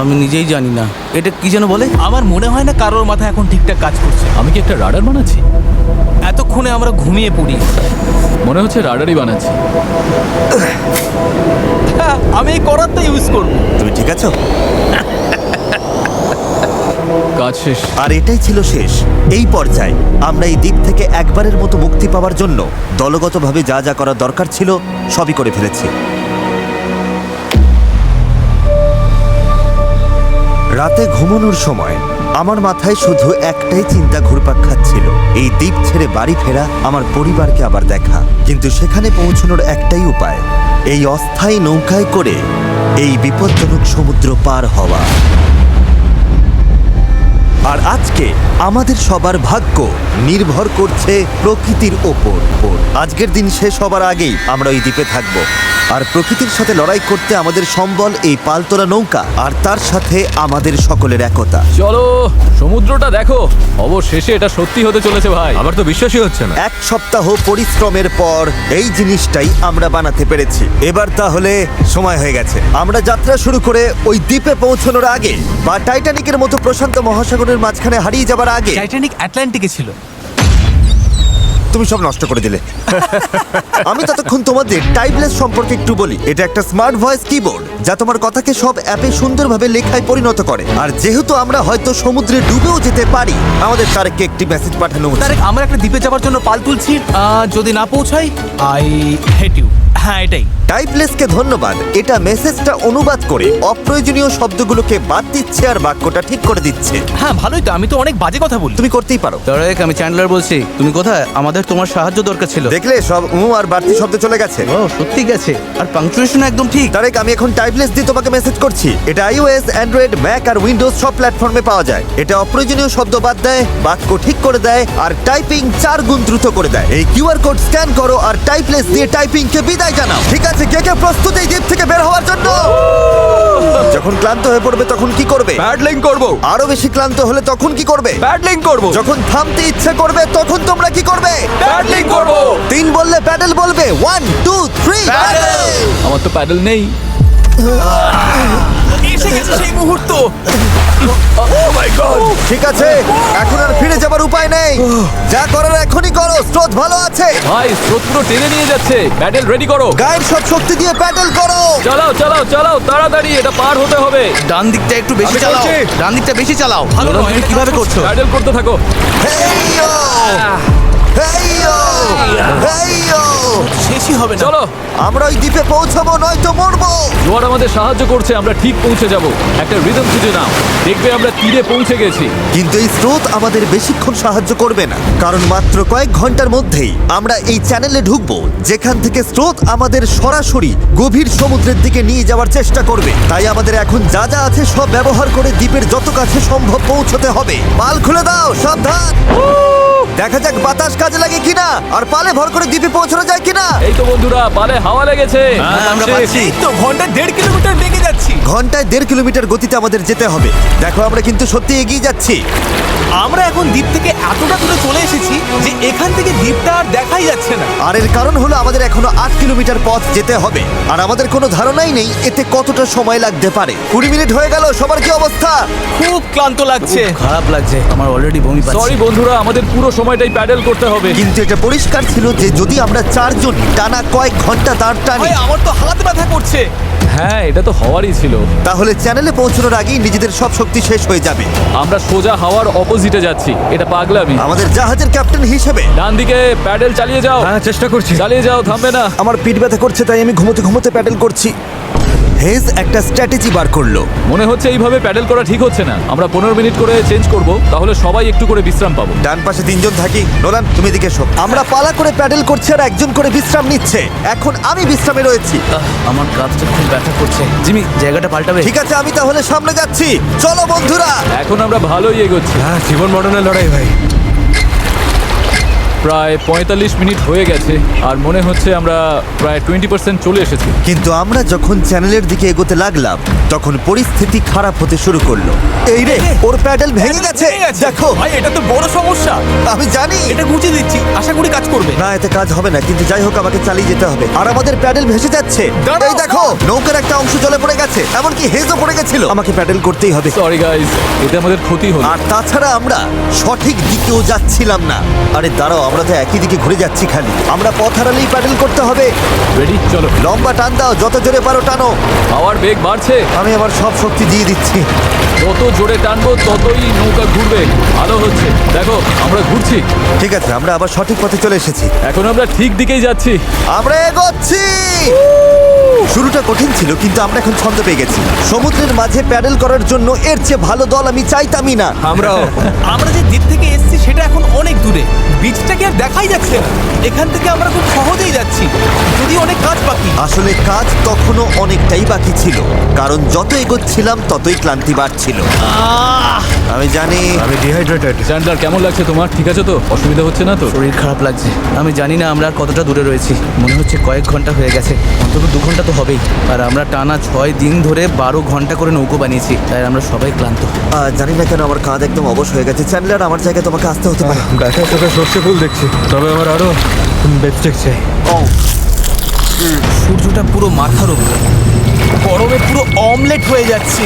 আমি নিজেই জানি না এটা কি যেন বলে। আমার মনে হয় না কারোর মাথা এখন ঠিকঠাক কাজ করছে। আমি কি একটা রাডার বানাচ্ছি? এতক্ষণে আমরা ঘুমিয়ে পড়ি। মনে হচ্ছে রাডারই বানাচ্ছি। হ্যাঁ, আমি এই করারটা ইউজ করব। তুমি ঠিক আছো? কাজ শেষ। আর এটাই ছিল শেষ। এই পর্যায়ে আমরা এই দ্বীপ থেকে একবারের মতো মুক্তি পাওয়ার জন্য দলগতভাবে যা যা করার দরকার ছিল সবই করে ফেলেছি। রাতে ঘুমানোর সময় আমার মাথায় শুধু একটাই চিন্তা ঘুরপাক খাচ্ছিল, এই দ্বীপ ছেড়ে বাড়ি ফেরা, আমার পরিবারকে আবার দেখা। কিন্তু সেখানে পৌঁছানোর একটাই উপায়, এই অস্থায়ী নৌকায় করে এই বিপজ্জনক সমুদ্র পার হওয়া। আর আজকে আমাদের সবার ভাগ্য নির্ভর করছে প্রকৃতির ওপর। আজকের দিন শেষ হবার আগেই আমরা ওই দ্বীপে থাকব, আর প্রকৃতির সাথে লড়াই করতে আমাদের সম্বল এই পালতোলা নৌকা, আর তার সাথে আমাদের সকলের একতা। চলো সমুদ্রটা দেখো। অবশেষে এটা সত্যি হতে চলেছে ভাই। আমার তো বিশ্বাসই হচ্ছে না। 1 সপ্তাহ পরিশ্রমের পর এই জিনিসটাই আমরা বানাতে পেরেছি। এবার তাহলে সময় হয়ে গেছে আমরা যাত্রা শুরু করে ওই দ্বীপে পৌঁছানোর আগে, বা টাইটানিকের মতো প্রশান্ত মহাসাগরের মাঝখানে হারিয়ে যাবার আগে। টাইটানিক আটলান্টিকে ছিল। তুমি সব নষ্ট করে দিলে। আমি ততক্ষণ তোমাদের টাইপলেস সম্পর্কে একটু বলি। এটা একটা স্মার্ট ভয়েস কিবোর্ড যা তোমার কথাকে সব অ্যাপে সুন্দরভাবে লেখায় পরিণত করে। আর যেহেতু আমরা হয়তো সমুদ্রে ডুবেও যেতে পারি, আমাদের তারেককে একটি মেসেজ পাঠানো উচিত। তারেক, আমরা একটা দ্বীপে যাওয়ার জন্য পাল তুলছি। যদি না পৌঁছাই, আই হেট ইউ। হ্যাঁ, এটাই। টাইপলেসকে ধন্যবাদ। এটা মেসেজটা অনুবাদ করে অপ্রয়োজনীয় শব্দগুলোকে বাদ দিচ্ছে আর বাক্যটা ঠিক করে দিচ্ছে। হ্যাঁ, ভালোই তো। আমি তো অনেক বাজে কথা বলি। তুমি করতেই পারো। তারেক, আমি চ্যান্ডলার বলছি। তুমি কোথায়? আমাদের তোমার সাহায্য দরকার ছিল। দেখলে সব আর বাড়তি শব্দ চলে গেছে। ও সত্যি গেছে। আর পাংচুয়েশন একদম ঠিক। তারেক, আমি এখন টাইপলেস দিয়ে তোমাকে মেসেজ করছি। এটা iOS, অ্যান্ড্রয়েড, ম্যাক আর উইন্ডোজ সব প্ল্যাটফর্মে পাওয়া যায়। এটা অপ্রয়োজনীয় শব্দ বাদ দেয়, বাক্য ঠিক করে দেয়, আর টাইপিং 4 গুণ দ্রুত করে দেয়। এই কিউআর কোড স্ক্যান করো আর টাইপলেস দিয়ে টাইপিংকে বিদায় জানাও। ঠিক আছে, কে কে প্রস্তুত এই দ্বীপ থেকে বের হওয়ার জন্য? যখন ক্লান্ত হয়ে পড়বে তখন কি করবে? প্যাডলিং করব। আরো বেশি ক্লান্ত হলে তখন কি করবে? প্যাডলিং করব। যখন থামতে ইচ্ছে করবে তখন তোমরা কি করবে? প্যাডলিং করব। 3 বললে প্যাডেল বলবে। 1 2 3 প্যাডেল। আমার তো প্যাডেল নেই। এসে গেছে সেই মুহূর্ত। ঠিক আছে, এখন আর ফিরে যাবার উপায় নেই। যা করার এখনই করো, স্রোত ভালো আছে। ভাই স্রোত পুরো টেনে নিয়ে যাচ্ছে। প্যাডেল রেডি করো। গায়ের সব শক্তি দিয়ে প্যাডেল করো। চালাও চালাও চালাও, তাড়াতাড়ি এটা পার হতে হবে। ডান দিকটা একটু বেশি আমি চালাও। করছি। ডান দিকটা বেশি চালাও। ভালো নোলান, নয়, তুমি এটা কিভাবে কাজ করছো? প্যাডেল করতে থাকো। হেইয়ো! হেইয়ো! হেইয়ো! শেষই হবে না। চলো, আমরা ওই দ্বীপে পৌঁছাবো, নয়তো মরবো। জোয়ার আমাদের সাহায্য করছে। আমরা ঠিক পৌঁছে যাব। একটা রিদম খুঁজে নাও, দেখবে আমরা তীরে পৌঁছে গেছি। কিন্তু এই স্রোত আমাদের বেশিক্ষণ সাহায্য করবে না, কারণ মাত্র কয়েক ঘন্টার মধ্যেই আমরা এই চ্যানেলে ঢুকবো যেখান থেকে স্রোত আমাদের সরাসরি গভীর সমুদ্রের দিকে নিয়ে যাওয়ার চেষ্টা করবে। তাই আমাদের এখন যা যা আছে সব ব্যবহার করে দ্বীপের যত কাছে সম্ভব পৌঁছতে হবে। পাল খুলে দাও, সাবধান। দেখা যাক বাতাস কাজে লাগে কিনা, আর পালে ভর করে দ্বীপে পৌঁছানো যায় কিনা। এই তো বন্ধুরা, পালে হাওয়া লেগেছে। হ্যাঁ, আমরা পাচ্ছি। এই তো ঘন্টায় 1.5 কিলোমিটার বেগে যাচ্ছি। ঘন্টায় 1.5 কিলোমিটার গতিতে আমাদের যেতে হবে। দেখো, আমরা কিন্তু সত্যি এগিয়ে যাচ্ছি। আমরা এখন দ্বীপ থেকে এতটা দূরে চলে এসেছি যে এখান থেকে দ্বীপটা আর দেখাই যাচ্ছে না। আর এর কারণ হলো আমাদের এখনো 8 কিলোমিটার পথ যেতে হবে, আর আমাদের কোনো ধারণাই নেই এতে কতটা সময় লাগতে পারে। 20 মিনিট হয়ে গেল। সবার কি অবস্থা? খুব ক্লান্ত লাগছে। খারাপ লাগছে, আমার অলরেডি বমি পাচ্ছে। সরি বন্ধুরা, আমাদের পুরো সময় সময়টাই প্যাডেল করতে হবে। কিন্তু এটা পরিষ্কার ছিল যে যদি আমরা চারজন টানা কয়েক ঘন্টা দাঁড় টানি ভাই আমার তো হাত ব্যথা করছে। হ্যাঁ, এটা তো হওয়ারই ছিল। তাহলে চ্যানেলে পৌঁছানোর আগেই নিজেদের সব শক্তি শেষ হয়ে যাবে। আমরা সোজা হাওয়ার অপোজিটে যাচ্ছি, এটা পাগলামি। আমাদের জাহাজের ক্যাপ্টেন হিসেবে ডান দিকে প্যাডেল চালিয়ে যাও। হ্যাঁ, চেষ্টা করছি। চালিয়ে যাও, থামবে না। আমার পিঠ ব্যথা করছে, তাই আমি ঘুমোতে ঘুমোতে প্যাডেল করছি। হেজ একটা স্ট্র্যাটেজি বার করলো। মনে হচ্ছে এইভাবে প্যাডেল করা ঠিক হচ্ছে না। আমরা 15 মিনিট করে চেঞ্জ করব, তাহলে সবাই একটু করে বিশ্রাম পাবো। ডান পাশে তিনজন থাকি। নোলান, তুমি এদিকে এসো। আমরা পালা করে প্যাডেল করছি আর একজন করে বিশ্রাম নিচ্ছে। এখন আমি বিশ্রামে রয়েছি। আমার কাঁধটা খুব ব্যথা করছে। জিমি, জায়গাটা পাল্টাবে? ঠিক আছে, আমি তাহলে সামনে যাচ্ছি। চলো বন্ধুরা। এখন আমরা ভালোই এগোচ্ছি। হ্যাঁ, জীবন মরণের লড়াই ভাই। প্রায় 45 মিনিট হয়ে গেছে আর মনে হচ্ছে আমরা প্রায় 20% চলে এসেছি। কিন্তু আমরা যখন চ্যানেলের দিকে এগোতে লাগলাম তখন পরিস্থিতি খারাপ হতে শুরু করলো। এই রে, ওর প্যাডেল ভেঙে গেছে। দেখো, ভাই এটা তো বড় সমস্যা। আমি জানি। এটা গুছিয়ে দিচ্ছি, আশা করি কাজ করবে। না, এতে কাজ হবে না, কিন্তু যাই হোক আমাকে চালিয়ে যেতে হবে। আর আমাদের প্যাডেল ভেসে যাচ্ছে। দাঁড়াও। এই দেখো, নৌকার একটা অংশ জলে পড়ে গেছে, এমনকি হেজও পড়ে গেছিল। আমাকে প্যাডেল করতেই হবে। সরি গাইস, এতে আমাদের ক্ষতি হলো। আর তাছাড়া আমরা সঠিক দিকেও যাচ্ছিলাম না। আরে দাঁড়াও, আমরা তো একই দিকে ঘুরে যাচ্ছি খালি। আমরা পথ হারালেই প্যাডেল করতে হবে। রেডি, চলো। লম্বা টান দাও, যত জোরে পারো টানো। হাওয়ার বেগ বাড়ছে। আমি আমার সব শক্তি দিয়ে দিচ্ছি। যত জোরে টানবো ততই নৌকা ঘুরবে। ভালো হচ্ছে, দেখো আমরা ঘুরছি। ঠিক আছে, আমরা আবার সঠিক পথে চলে এসেছি। এখন আমরা ঠিক দিকেই যাচ্ছি। আমরা এগোচ্ছি। শুরুটা কঠিন ছিল, কিন্তু আমরা এখন ছন্দ পেয়ে গেছি। সমুদ্রের মাঝে প্যাডেল করার জন্য এর চেয়ে ভালো দল আমি চাইতামই না। আমরাও। আমরা যে দ্বীপ থেকে এসেছি সেটা এখন অনেক দূরে। বিচটাকে আর দেখাই যাচ্ছে না। এখান থেকে আমরা খুব সহজেই যাচ্ছি, যদি অনেক কাজ বাকি। আসলে কাজ তখনও অনেকটাই বাকি ছিল, কারণ যত এগোচ্ছিলাম ততই ক্লান্তি বাড়ছিল। আমি জানি। আমি ডিহাইড্রেটেড। চ্যান্ডলার, কেমন লাগছে তোমার? ঠিক আছে তো? অসুবিধা হচ্ছে না তো? শরীর খারাপ লাগছে। আমি জানি না আমরা আর কতটা দূরে রয়েছি। মনে হচ্ছে কয়েক ঘন্টা হয়ে গেছে, অন্তত 2 ঘন্টা তো হবেই। আর আমরা টানা 6 দিন ধরে 12 ঘন্টা করে নৌকো বানিয়েছি, তাই আমরা সবাই ক্লান্ত। জানি না কেন আমার কাঁধ একদম অবশ হয়ে গেছে। চ্যান্ডলার, আমার জায়গায় তোমাকে আসতে হতে পারে। ব্যথায় চোখে সর্ষে ফুল দেখছি, তবে আমার আরো বেস্টেক চাই। সূর্যটা পুরো মাথার উপরে, গরমে পুরো অমলেট হয়ে যাচ্ছি।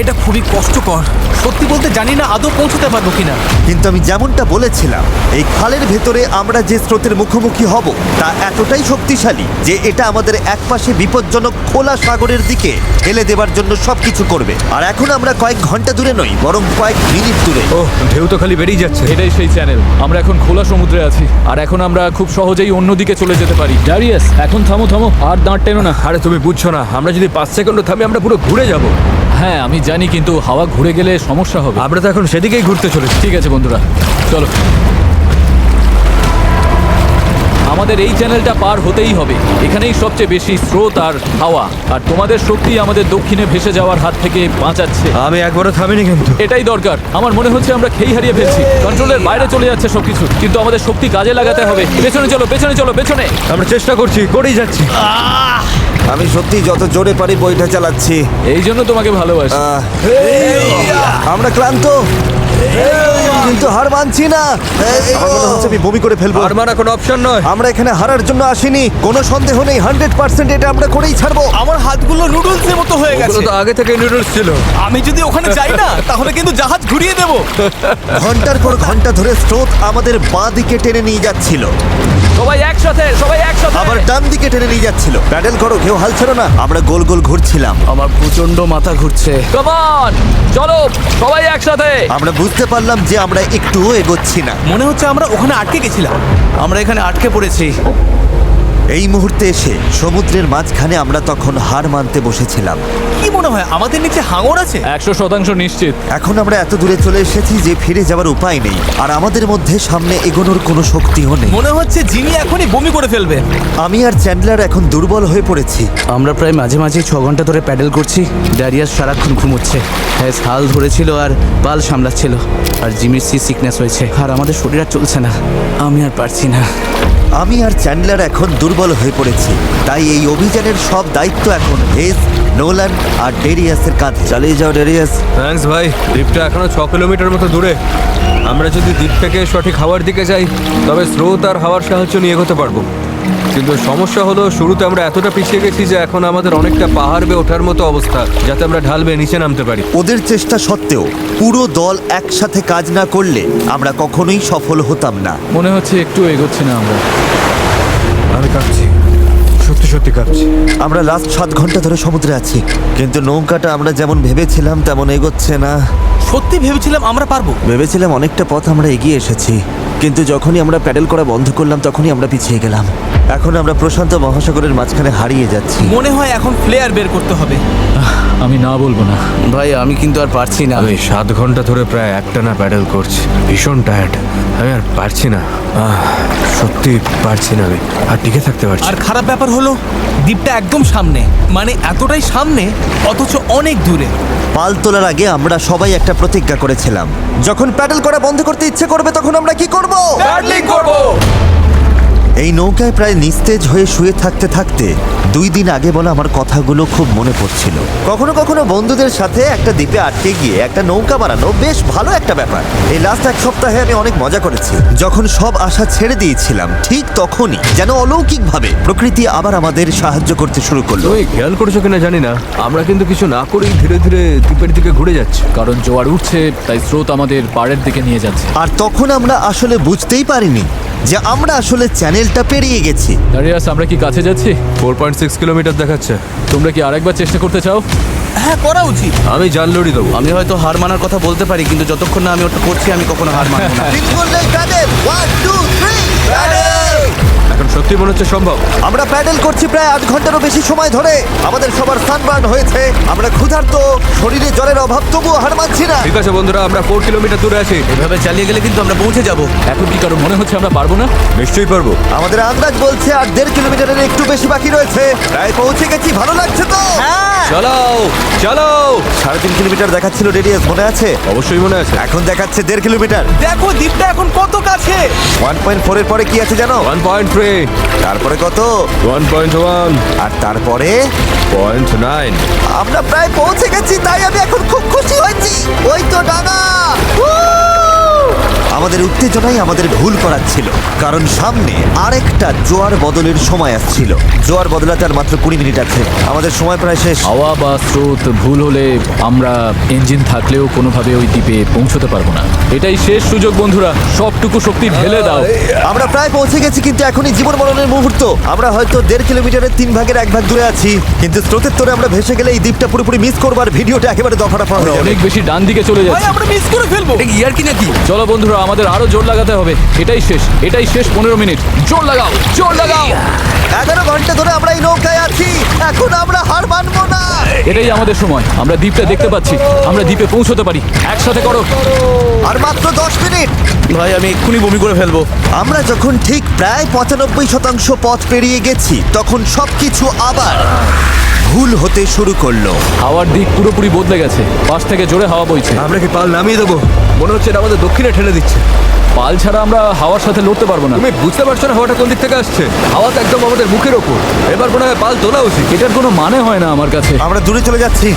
এটা খুবই কষ্টকর। সত্যি বলতে জানি না আদৌ পৌঁছতে পারবো কিনা। কিন্তু আমি যেমনটা বলেছিলাম, এই খালের ভেতরে আমরা যে স্রোতের মুখোমুখি হব তা এতটাই শক্তিশালী যে এটা আমাদের একপাশে বিপজ্জনক খোলা সাগরের দিকে ঠেলে দেবার জন্য সবকিছু করবে। আর এখন আমরা কয়েক ঘন্টা দূরে নই, বরং কয়েক মিনিট দূরে। ও, ঢেউ তো খালি বেরিয়ে যাচ্ছে। এটাই সেই চ্যানেল। আমরা এখন খোলা সমুদ্রে আছি আর এখন আমরা খুব সহজেই অন্যদিকে চলে যেতে পারি। ড্যারিয়াস, এখন থামো থামো, আর দাঁড় টেনো না। আরে তুমি বুঝছো না, আমরা যদি 5 সেকেন্ডও থামি আমরা পুরো ঘুরে যাব। হ্যাঁ আমি জানি, কিন্তু হাওয়া ঘুরে গেলে সমস্যা হবে। আমরা তো এখন সেদিকেই ঘুরতে চলেছি। ঠিক আছে বন্ধুরা, চলো। আমাদের এই চ্যানেলটা পার হতেই হবে। এখানেই সবচেয়ে বেশি স্রোত আর হাওয়া, আর তোমাদের শক্তি আমাদের দক্ষিণে ভেসে যাওয়ার হাত থেকে বাঁচাচ্ছে। আমি একবারও থামিনি কিন্তু। এটাই দরকার। আমার মনে হচ্ছে আমরা খেই হারিয়ে ফেলছি, কন্ট্রোলের বাইরে চলে যাচ্ছে সবকিছু। কিন্তু আমাদের শক্তি কাজে লাগাতে হবে। পেছনে চলো, পেছনে চলো, পেছনে। আমরা চেষ্টা করছি, করেই যাচ্ছি। আমি সত্যি যত জোরে পারি বইটা চালাচ্ছি। এই জন্য তোমাকে ভালোবাসি। আমরা ক্লান্ত, কিন্তু হার মানছি না। আমার মনে হচ্ছে আমি বমি করে ফেলবো। আর মানা কোনো অপশন নয়। আমরা এখানে হারার জন্য আসিনি, কোনো সন্দেহ নেই। 100% এটা আমরা করেই ছাড়বো। আমার হাতগুলো নুডলসের মতো হয়ে ওগুলো গেছে। তো আগে থেকে নুডলস ছিল। আমি যদি ওখানে যাই না তাহলে কিন্তু জাহাজ ঘুরিয়ে দেবো। ঘন্টার পর ঘন্টা ধরে স্রোত আমাদের বাঁ দিকে টেনে নিয়ে যাচ্ছিল, সবাই একসাথে, সবাই একসাথে। আবার ডান দিকে টেনে নিয়ে যাচ্ছিল। প্যাডেল করো, কেউ হাল ছেড়ো না। আমরা গোল গোল ঘুরছিলাম। আমার প্রচন্ড মাথা ঘুরছে। কাম অন, চলো সবাই একসাথে। আমরা বুঝতে পারলাম যে আমরা একটুও এগোচ্ছি না। মনে হচ্ছে আমরা ওখানে আটকে গেছিলাম। আমরা এখানে আটকে পড়েছি। এই মুহূর্তে এসে সমুদ্রের মাঝখানে আমরা তখন হার মানতে বসেছিলাম। কি মনে হয় আমাদের নিচে হাঙর আছে? 100% নিশ্চিত। এখন আমরা এত দূরে চলে এসেছি যে ফিরে যাওয়ার উপায় নেই, আর আমাদের মধ্যে সামনে এগোনোর কোনো শক্তিও নেই। মনে হচ্ছে জিমি এখনই বমি করে ফেলবে। আমি আর চ্যান্ডলার এখন দুর্বল হয়ে পড়েছি। আমরা প্রায় মাঝে মাঝে 6 ঘন্টা ধরে প্যাডেল করছি। ড্যারিয়াস সারাক্ষণ ঘুমোচ্ছে, হ্যাঁ হাল ধরেছিল আর পাল সামলাচ্ছিল। আর জিমির সিকনেস হয়েছে, আর আমাদের শরীর আর চলছে না। আমি আর পারছি না। আমি আর চ্যান্ডলার এখন দুর্বল হয়ে পড়েছি, তাই এই অভিযানের সব দায়িত্ব এখন হেজ, নোলান আর ডেরিয়াসের কাঁধে। চালিয়ে যাও ডেরিয়াস। থ্যাঙ্কস ভাই। দ্বীপটা এখনো 6 কিলোমিটার মতো দূরে। আমরা যদি দ্বীপ থেকে সঠিক হাওয়ার দিকে যাই তবে স্রোত আর হাওয়ার সাহায্য নিয়ে এগোতে পারবো। কিন্তু সমস্যা হলো শুরুতে আমরা এতটা পিছিয়ে গেছি যে এখন আমাদের অনেকটা পাহাড় বেয়ে ওঠার মতো অবস্থা, যাতে আমরা ঢাল বেয়ে নিচে নামতে পারি। ওদের চেষ্টা সত্ত্বেও পুরো দল একসাথে কাজ না করলে আমরা কখনোই সফল হতাম না। মনে হচ্ছে একটু এগোচ্ছি না আমরা। আমি কাঁপছি, সত্যি সত্যি কাঁপছি। আমরা লাস্ট 7 ঘন্টা ধরে সমুদ্রে আছি, কিন্তু নৌকাটা আমরা যেমন ভেবেছিলাম তেমন এগোচ্ছে না। সত্যি ভেবেছিলাম আমরা পারবো। ভেবেছিলাম অনেকটা পথ আমরা এগিয়ে এসেছি, কিন্তু যখনই আমরা প্যাডেল করা বন্ধ করলাম তখনই আমরা পিছিয়ে গেলাম। এখন আমরা প্রশান্ত মহাসাগরের মাঝখানে হারিয়ে যাচ্ছি। মনে হয় এখন ফ্লেয়ার বের করতে হবে। আমি না বলবো না। ভাই আমি কিন্তু আর পারছি না। আমি 7 ঘন্টা ধরে প্রায় একটানা প্যাডেল করছি, ভীষণ টায়ার্ড। আমি আর পারছি না, সত্যি পারছি না, আমি আর টিকে থাকতে পারছি আর না। খারাপ ব্যাপার হলো দ্বীপটা একদম সামনে, মানে এতটাই সামনে অথচ অনেক দূরে। পাল তোলার আগে আমরা সবাই একটা প্রতিজ্ঞা করেছিলাম, যখন প্যাডেল করা বন্ধ করতে ইচ্ছে করবে তখন আমরা কি করব? এই নৌকায় প্রায় নিস্তেজ হয়ে শুয়ে থাকতে থাকতে 2 দিন আগে বলা আমার কথাগুলো খুব মনে পড়ছিল। কখনো কখনো বন্ধুদের সাথে একটা দ্বীপে আটকে গিয়ে একটা নৌকা বানানো বেশ ভালো একটা ব্যাপার। এই লাস্ট 1 সপ্তাহে আমি অনেক মজা করেছি। যখন সব আশা ছেড়ে দিয়েছিলাম ঠিক তখনই যেন অলৌকিকভাবে প্রকৃতি আবার আমাদের সাহায্য করতে শুরু করলো। তুমি খেয়াল করেছো কিনা জানি না, আমরা কিন্তু কিছু না করেই ধীরে ধীরে দ্বীপের দিকে ঘুরে যাচ্ছি। কারণ জোয়ার উঠছে, তাই স্রোত আমাদের পাড়ের দিকে নিয়ে যাচ্ছে। আর তখন আমরা আসলে বুঝতেই পারিনি যে আমরা আসলে চ্যানেলটা পেরিয়ে গেছি। দাঁড়িয়াস, আমরা কি কাছে যাচ্ছি? 4.6 কিলোমিটার দেখাচ্ছে। তোমরা কি আরেকবার চেষ্টা করতে চাও? হ্যাঁ, করা উচিত। আমি জাল লড়ি দেবো। আমি হয়তো হার মানার কথা বলতে পারি, কিন্তু যতক্ষণ না আমি ওটা করছি আমি কখনো হার মানবো না। ঠিক বললেই প্যাডেল 1 2 3 প্যাডেল। এখন সত্যি মনে হচ্ছে সম্ভব। আমরা প্যাডেল করছি প্রায় 8 ঘন্টারও বেশি সময় ধরে। আমাদের সবার সানবার্ন হয়েছে, আমরা ক্ষুধার্ত, শরীরে জলের অভাব, তবুও হার মানছি না। ঠিক আছে বন্ধুরা, আমরা 4 কিলোমিটার দূরে আছি। এভাবে চালিয়ে গেলে কিন্তু আমরা পৌঁছে যাব। এখন কি কারো মনে হচ্ছে আমরা পারবো না? নিশ্চয়ই পারবো। আমাদের আন্দাজ বলছে আর 1.5 কিলোমিটারের একটু বেশি বাকি রয়েছে। প্রায় পৌঁছে গেছি, ভালো লাগছে তো? হ্যাঁ, চালাও চালাও। 3.5 কিলোমিটার দেখাচ্ছিল রেডিয়াস, মনে আছে? অবশ্যই মনে আছে। এখন দেখাচ্ছে 1.5 কিলোমিটার। দেখো দ্বীপটা এখন কত কাছে। 1.4 এর পরে কি আছে জানো? 1.3, তারপরে কত? 1.1, আর তারপরে 0.9। আমরা প্রায় পৌঁছে গেছি, তাই আমি এখন খুব খুশি হয়েছি। ওই তো ডানা। আমাদের উত্তেজনাই আমাদের ভুল করাচ্ছিল, কারণ সামনে আরেকটা জোয়ার বদলের সময় আসছিল। জোয়ার বদলাতে আর মাত্র 20 মিনিট আছে, আমাদের সময় প্রায় শেষ। হাওয়া বা স্রোত ভুল হলে আমরা ইঞ্জিন থাকলেও কোনোভাবে ওই দ্বীপে পৌঁছতে পারবো না। এটাই শেষ সুযোগ বন্ধুরা, সবটুকু শক্তি ঢেলে দাও। আমরা প্রায় পৌঁছে গেছি, কিন্তু এখনই জীবন মরণের মুহূর্ত। আমরা হয়তো 1.5 কিলোমিটারের 3 ভাগের 1 ভাগ দূরে আছি, কিন্তু স্রোতের তোরে আমরা ভেসে গেলে এই দ্বীপটা পুরোপুরি মিস করবো আর ভিডিওটা একেবারে দফাটাফা হয়ে যাবে। অনেক বেশি ডান দিকে চলে ভাই, যাচ্ছে। আমরা মিস করে ফেলবো। এটা ইয়ার কি নাকি? চলো বন্ধুরা, আমাদের আরো জোর লাগাতে হবে। এটাই শেষ, এটাই শেষ 15 মিনিট। জোর লাগাও, জোর লাগাও। 11 ঘন্টা ধরে আমরা এই নৌকায় আছি, এখন আমরা হার মানবো না। এটাই আমাদের সময়, আমরা দ্বীপটা দেখতে পাচ্ছি, আমরা দ্বীপে পৌঁছতে পারি। একসাথে করো। আর মাত্র 10 মিনিট। ভাই আমি এক্ষুনি বমি করে ফেলবো। আমরা যখন ঠিক প্রায় 95% পথ পেরিয়ে গেছি, তখন সবকিছু আবার ভুল হতে শুরু করলো। হাওয়ার দিক পুরোপুরি বদলে গেছে, পাশ থেকে জোরে হাওয়া বইছে। আমরা কি পাল নামিয়ে দেবো? মনে হচ্ছে এটা আমাদের দক্ষিণে ঠেলে দিচ্ছে। পাল ছাড়া আমরা হাওয়ার সাথে লড়তে পারবো না। তুমি বুঝতে পারছো না হাওয়াটা কোন দিক থেকে আসছে? হাওয়া তো একদম আমাদের মুখের ওপর। এবার মনে হয় পাল তোলা উচিত। এটার কোনো মানে হয় না আমার কাছে। আমরা দূরে চলে যাচ্ছি।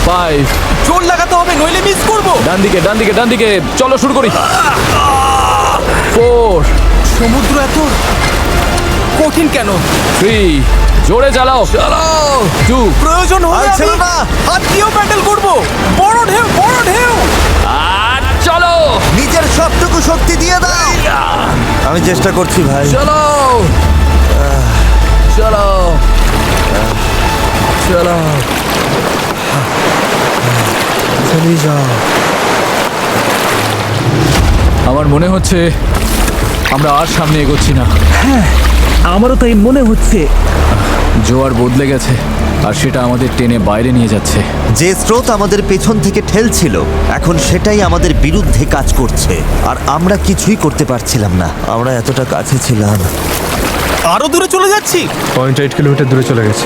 5, জোর লাগাতে হবে, নইলে মিস করবো। ডান দিকে, ডান দিকে, ডান দিকে। চলো শুরু করি। 4, সমুদ্র এত কঠিন কেন? 3, জোরে চালাও। চালাও। 2, প্রয়োজন আর হলে ছিল আমি না। হাত দিয়েও প্যাডেল করবো। বড় ঢেউ, বড় ঢেউ। আর চলো। নিজের সবটুকু শক্তি দিয়ে দাও। আমি চেষ্টা করছি ভাই। চালাও চালাও চালাও। চালিয়ে যাও। আমার মনে হচ্ছে আমরা আর সামনে এগোচ্ছি না। আমারও তাই মনে হচ্ছে। জোয়ার বদলে গেছে, আর সেটা আমাদের টেনে বাইরে নিয়ে যাচ্ছে। যে স্রোত আমাদের পেছন থেকে ঠেলছিল, এখন সেটাই আমাদের বিরুদ্ধে কাজ করছে, আর আমরা কিছুই করতে পারছিলাম না। আমরা এতটা কাছে ছিলাম। আরো দূরে চলে যাচ্ছি। 0.8 কিলোমিটার দূরে চলে গেছে।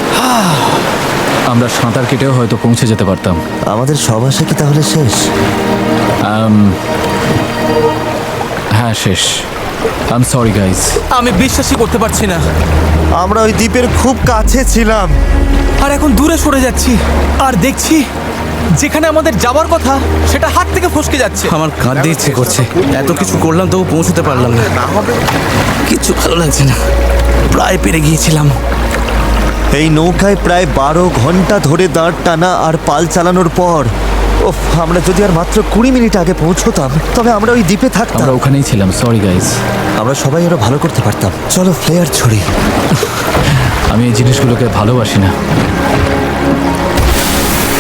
আমরা সাঁতার কেটেও হয়তো পৌঁছে যেতে পারতাম। আমাদের সব আশা কি তাহলে শেষ? হ্যাঁ, শেষ। I am sorry guys. আমি বিশ্বাসই করতে পারছি না। আমরা ওই দ্বীপের খুব কাছে ছিলাম। আর এখন দূরে সরে যাচ্ছি, আর দেখছি যেখানে আমাদের যাওয়ার কথা সেটা হাত থেকে ফসকে যাচ্ছে। আমার কাঁদতে ইচ্ছে করছে। এত কিছু করলাম তবু পৌঁছতে পারলাম না। কিচ্ছু ভালো লাগছে না। প্রায় পেরে গিয়েছিলাম। এই নৌকায় প্রায় 12 ঘন্টা ধরে দাঁড় টানা আর পাল চালানোর পর ওফ, আমরা যদি আর মাত্র 20 মিনিট আগে পৌঁছতাম তবে আমরা ওই দ্বীপে থাকতাম। আমরা ওখানেই ছিলাম, সরি গাইস। আমরা সবাই আরো ভালো করতে পারতাম। চলো ফ্লেয়ার ছড়ি। আমি এই জিনিসগুলোকে ভালোবাসি না।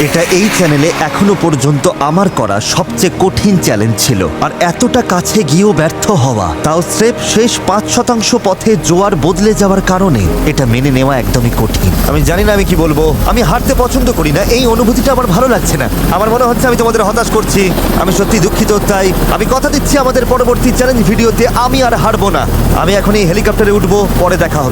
এটা এই চ্যানেলে এখনো পর্যন্ত আমার করা সবচেয়ে কঠিন চ্যালেঞ্জ ছিল, আর এতটা কাছে গিয়েও ব্যর্থ হওয়া, তাও স্রেফ শেষ 5% পথে জোয়ার বদলে যাওয়ার কারণে, এটা মেনে নেওয়া একদমই কঠিন। আমি জানি না আমি কি বলবো। আমি হারতে পছন্দ করি না, এই অনুভূতিটা আমার ভালো লাগছে না। আমার মনে হচ্ছে আমি তোমাদের হতাশ করছি। আমি সত্যি দুঃখিত। তাই আমি কথা দিচ্ছি আমাদের পরবর্তী চ্যালেঞ্জ ভিডিওতে আমি আর হারবো না। আমি এখন এই হেলিকপ্টারে উঠবো, পরে দেখা হবে।